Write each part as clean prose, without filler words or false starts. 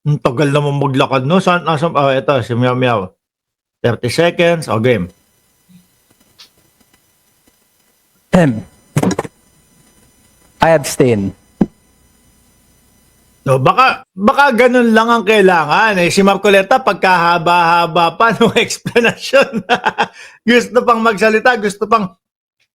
Ang tagal naman maglakad, no? Saan, ito, si Meow Meow. 30 seconds, o game. I abstain. No, baka ganun lang ang kailangan. Si Marcoleta, pagkahaba-haba pa ng explanation. Gusto pang magsalita, gusto pang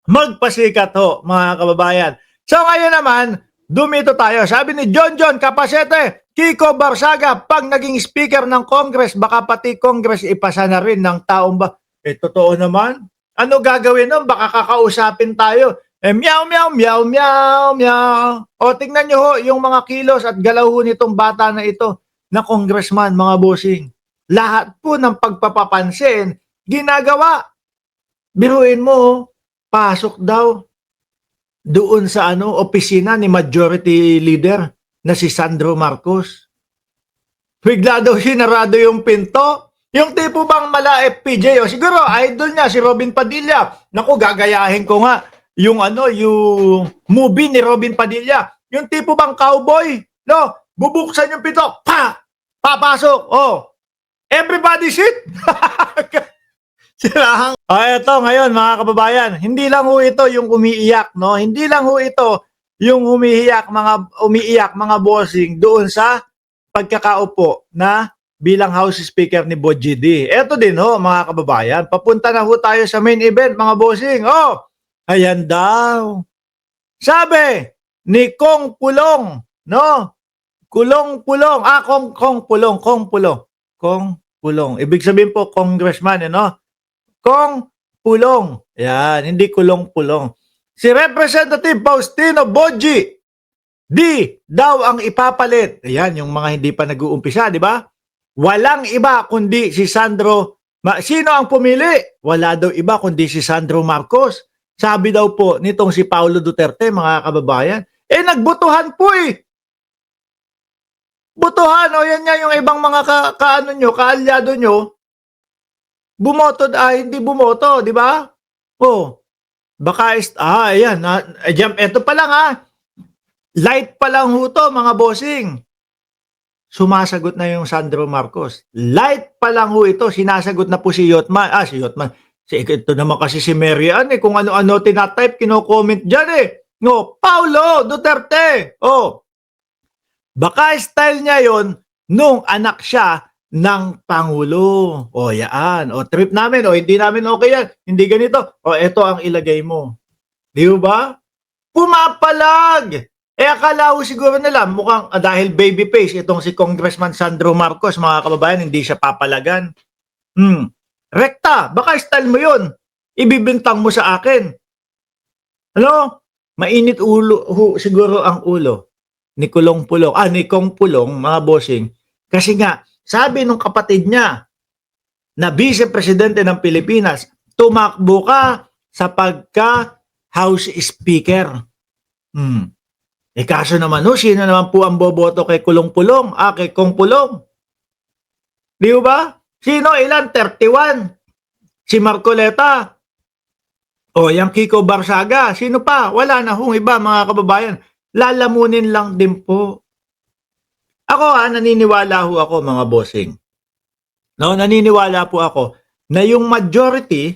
magpasikat ho, mga kababayan. So ngayon naman, dumito tayo. Sabi ni John Capacete, Kiko Barsaga, pag naging speaker ng Congress, baka pati Congress ipasa na rin ng taong ba? Totoo naman. Ano gagawin nun? Baka kakausapin tayo. Meow, meow, meow, meow, meow. O, tingnan nyo ho, yung mga kilos at galaw ho nitong bata na ito, na congressman, mga bossing. Lahat po ng pagpapapansin, ginagawa. Biruin mo, pasok daw doon sa opisina ni Majority Leader na si Sandro Marcos. Bigla daw sinarado yung pinto. Yung tipo bang mala FPJ, siguro idol niya si Robin Padilla. Naku, gagayahin ko nga yung yung movie ni Robin Padilla. Yung tipo bang cowboy, no? Bubuksan yung pinto, papasok. Oh. Everybody sit. Sirahang. Eto ngayon mga kababayan, hindi lang ho ito yung umiiyak, no? Hindi lang ho ito yung umiiyak mga bossing doon sa pagkakaupo na bilang House Speaker ni Boji D. Eto din ho mga kababayan, papunta na ho tayo sa main event mga bossing. Oh, ayan daw. Sabi ni Kong Pulong, no? Kulong-pulong. Kong Pulong. Ibig sabihin po congressman, no? Kong Pulong. Yan, hindi kulong-pulong. Si Representative Faustino Boji D daw ang ipapalit. Ayan, yung mga hindi pa nag-uumpisa, di ba? Walang iba kundi si Sandro. Sino ang pumili? Wala daw iba kundi si Sandro Marcos. Sabi daw po nitong si Paulo Duterte, mga kababayan. Nagbutuhan po eh. Butuhan, o yan nga yung ibang mga kaalyado nyo. Bumoto, hindi bumoto, di ba? Oh, baka, ayan, ito pa lang light pa lang ho to, mga bossing. Sumasagot na yung Sandro Marcos. Light pa lang ho ito, sinasagot na po si Yotman. Si Yotman. Ito naman kasi si Marian, kung ano-ano tinatype, kino-comment dyan No, Paulo Duterte. Oh, baka style niya yon nung anak siya ng Pangulo. O yan. O trip namin. O hindi namin okay yan. Hindi ganito. O ito ang ilagay mo. Di ba? Pumapalag. Akala ko siguro nila mukhang dahil baby face itong si Congressman Sandro Marcos, mga kababayan, hindi siya papalagan. Rekta. Baka style mo yon. Ibibintang mo sa akin. Ano? Mainit siguro ang ulo ni Kong Pulong, mga bossing. Kasi nga, sabi nung kapatid niya na Vice Presidente ng Pilipinas, tumakbo ka sa pagka-House Speaker. Kaso naman, sino naman po ang boboto kay Kulong-Pulong? Kay Kong Pulong. Di ba? Sino? Ilan? 31. Si Marcoleta. O, yung Kiko Barsaga. Sino pa? Wala na hong iba, mga kababayan. Lalamunin lang din po. Ako naniniwala ho ako, mga bossing. No, naniniwala po ako na yung majority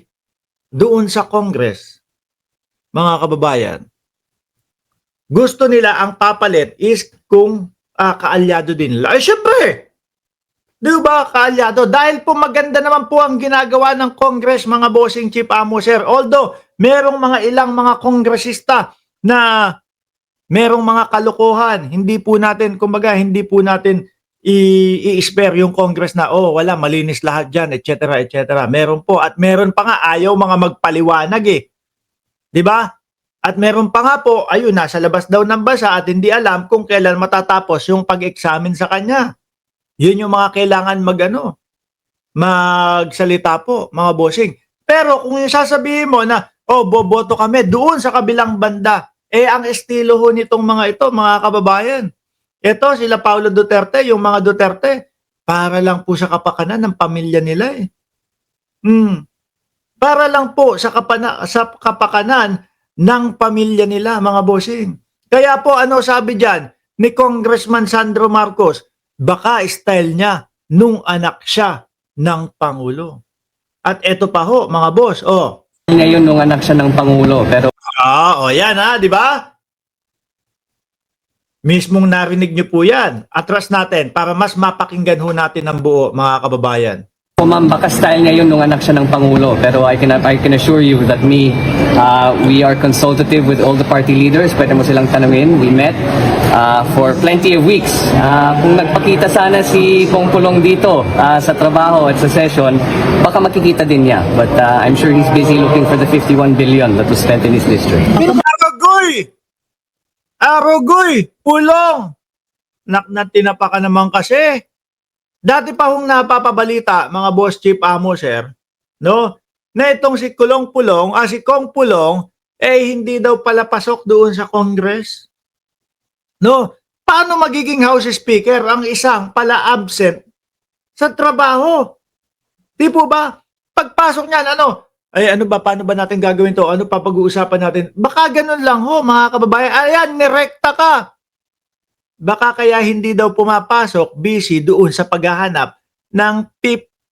doon sa Congress, mga kababayan, gusto nila ang papalit is kung kaalyado din nila. Syempre, di ba kaalyado? Dahil po maganda naman po ang ginagawa ng Congress, mga bossing, Chief Amo, sir. Although, merong ilang mga kongresista na merong mga kalokohan, hindi po natin i-spare yung Congress na, wala, malinis lahat dyan, etc., etc. Meron po, at meron pa nga, ayaw mga magpaliwanag di ba? At meron pa nga po, ayun, nasa labas daw ng bansa at hindi alam kung kailan matatapos yung pag-examine sa kanya. Yun yung mga kailangan magsalita po, mga bossing. Pero kung yung sasabihin mo na, boboto kami doon sa kabilang banda, ang estilo ho nitong mga ito, mga kababayan. Ito, sila Paulo Duterte, yung mga Duterte, para lang po sa kapakanan ng pamilya nila Para lang po sa kapakanan ng pamilya nila, mga bossing. Kaya po, ano sabi dyan? ni Congressman Sandro Marcos, baka style niya nung anak siya ng Pangulo. At eto pa ho, mga boss, Ngayon nung anak siya ng Pangulo, pero yan ha, di ba? Mismong narinig niyo po yan. Atras natin para mas mapakinggan ho natin ang buo, mga kababayan. ma'am, baka style ngayon nung anak siya ng Pangulo. Pero I can assure you that we are consultative with all the party leaders. Pwede mo silang tanungin. We met for plenty of weeks. Kung nagpakita sana si Kong Pulong dito sa trabaho at sa session, baka makikita din niya. But I'm sure he's busy looking for the 51 billion that was spent in his district. Arogoy! Arogoy! Pulong! Tinapa ka naman kasi. Dati pa hong napapabalita, mga boss chief amo, sir, no? Na itong si Kong Pulong, hindi daw pala pasok doon sa Congress. No? Paano magiging House Speaker ang isang pala absent sa trabaho? Di po ba? Pagpasok niyan, paano ba natin gagawin to? Ano pa pag-uusapan natin? Baka ganun lang ho, mga kababayan. Ayan, nirekta ka. Baka kaya hindi daw pumapasok, busy doon sa paghahanap ng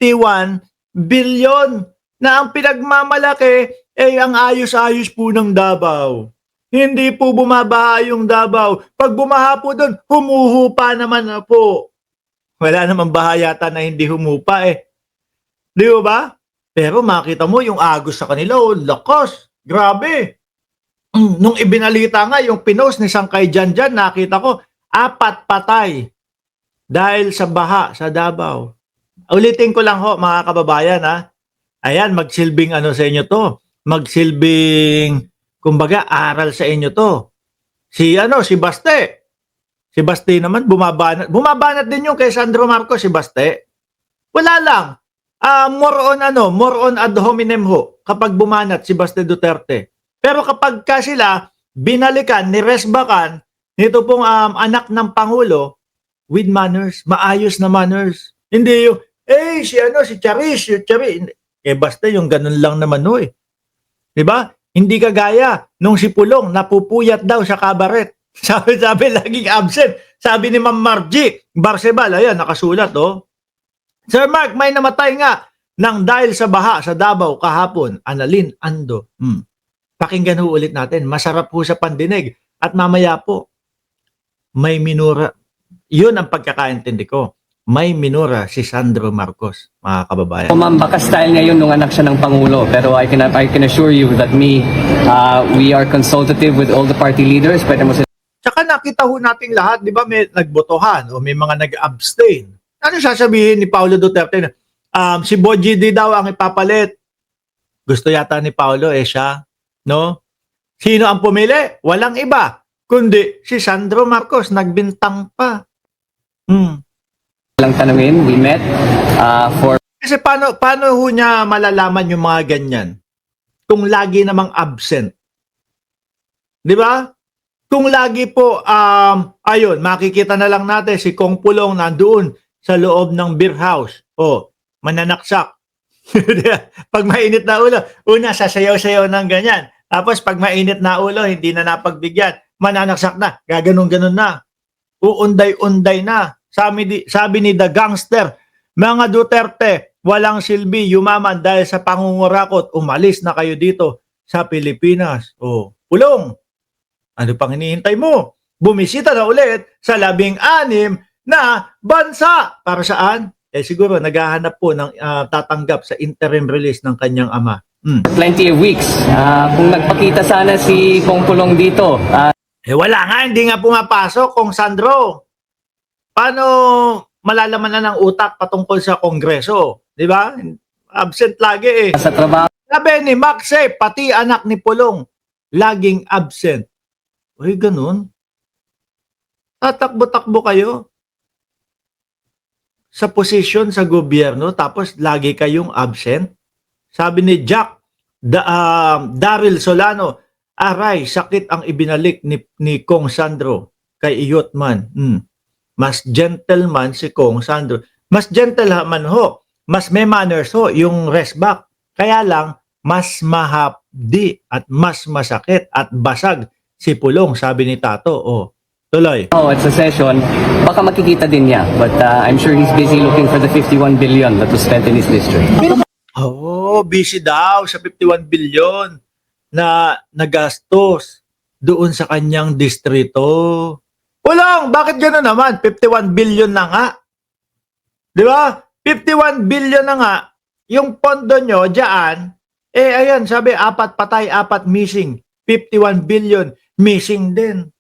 51 billion na ang pinagmamalaki ang ayos-ayos po ng Davao. Hindi po bumabaha yung Davao. Pag bumaha po doon, humuhupa naman na po. Wala namang baha yata na hindi humupa Di ba? Pero makita mo yung agos sa kanila, lakas. Grabe. Nung ibinalita nga yung pinost ni Sangkay Janjan, nakita ko, 4 patay dahil sa baha sa Davao. Ulitin ko lang ho, mga kababayan Ayan, magsilbing sa inyo to. Magsilbing, kumbaga, aral sa inyo to. Si Baste. Si Baste naman, bumabanat. Bumabanat din yung kay Sandro Marcos, si Baste. Wala lang. More on ad hominem ho, kapag bumanat si Baste Duterte. Pero kapag sila, binalikan, niresbakan, nito pong anak ng Pangulo, with manners, maayos na manners. Hindi yung, si Charis, basta yung ganun lang naman Diba? Hindi kagaya nung si Pulong, napupuyat daw sa kabaret. Sabi, laging absent. Sabi ni Ma'am Margie Barcebal, ayan, nakasulat Sir Mark, may namatay nga nang dahil sa baha sa Davao kahapon. Annalyn Ando. Pakinggan ho ulit natin. Masarap po sa pandinig. At mamaya po, may minura. Yun ang pagkakaintindi ko. May minura si Sandro Marcos, mga kababayan. Ma'am, baka style ngayon nung anak siya ng Pangulo. Pero I can assure you that we are consultative with all the party leaders. Pwede mo Tsaka nakita ho nating lahat, di ba, may nagbotohan o may mga nag-abstain. Ano sasabihin ni Paulo Duterte? Si Boji D daw ang ipapalit. Gusto yata ni Paulo, siya. No? Sino ang pumili? Walang iba. Kundi si Sandro Marcos, nagbintang pa. lang tanungin. We met for Kasi paano ho niya malalaman yung mga ganyan? Kung lagi namang absent. Di ba? Kung lagi po, ayun, makikita na lang natin si Kong Pulong nandoon sa loob ng beer house. Mananaksak. Pag mainit na ulo, una sasayaw-sayaw ng ganyan. Tapos pag mainit na ulo, hindi na napagbigyan. Mananaksak na, gaganon-ganon na. Uunday-unday na. Sabi ni The Gangster, mga Duterte, walang silbi, yumaman dahil sa pangungurakot, umalis na kayo dito sa Pilipinas. Pulong, ano pang hinihintay mo? Bumisita na ulit sa 16 na bansa. Para saan? Siguro naghahanap po ng tatanggap sa interim release ng kanyang ama. plenty of weeks. Kung nagpakita sana si Kong Pulong dito, Wala nga, hindi nga pumapasok, Kong Sandro. Paano malalaman na ng utak patungkol sa Kongreso? Di ba? Absent lagi sa trabaho Sabi ni Maxe, pati anak ni Pulong, laging absent. Ganun. Tatakbo-takbo kayo sa posisyon sa gobyerno tapos lagi kayong absent. Sabi ni Jack Daryl Solano, aray, sakit ang ibinalik ni Kong Sandro kay Iyotman. Mas gentleman si Kong Sandro. Mas gentleman ho. Mas may manners ho yung resback. Kaya lang, mas mahapdi at mas masakit at basag si Pulong, sabi ni Tato. Tuloy. Oh, at sa session, baka makikita din niya. But I'm sure he's busy looking for the 51 billion that was spent in his district. Oh, busy daw sa 51 billion na nagastos doon sa kanyang distrito. Walang, bakit gano'n naman? 51 billion na nga. Di ba? 51 billion na nga. Yung pondo nyo dyan, ayan, sabi, 4 patay, 4 missing. 51 billion missing din.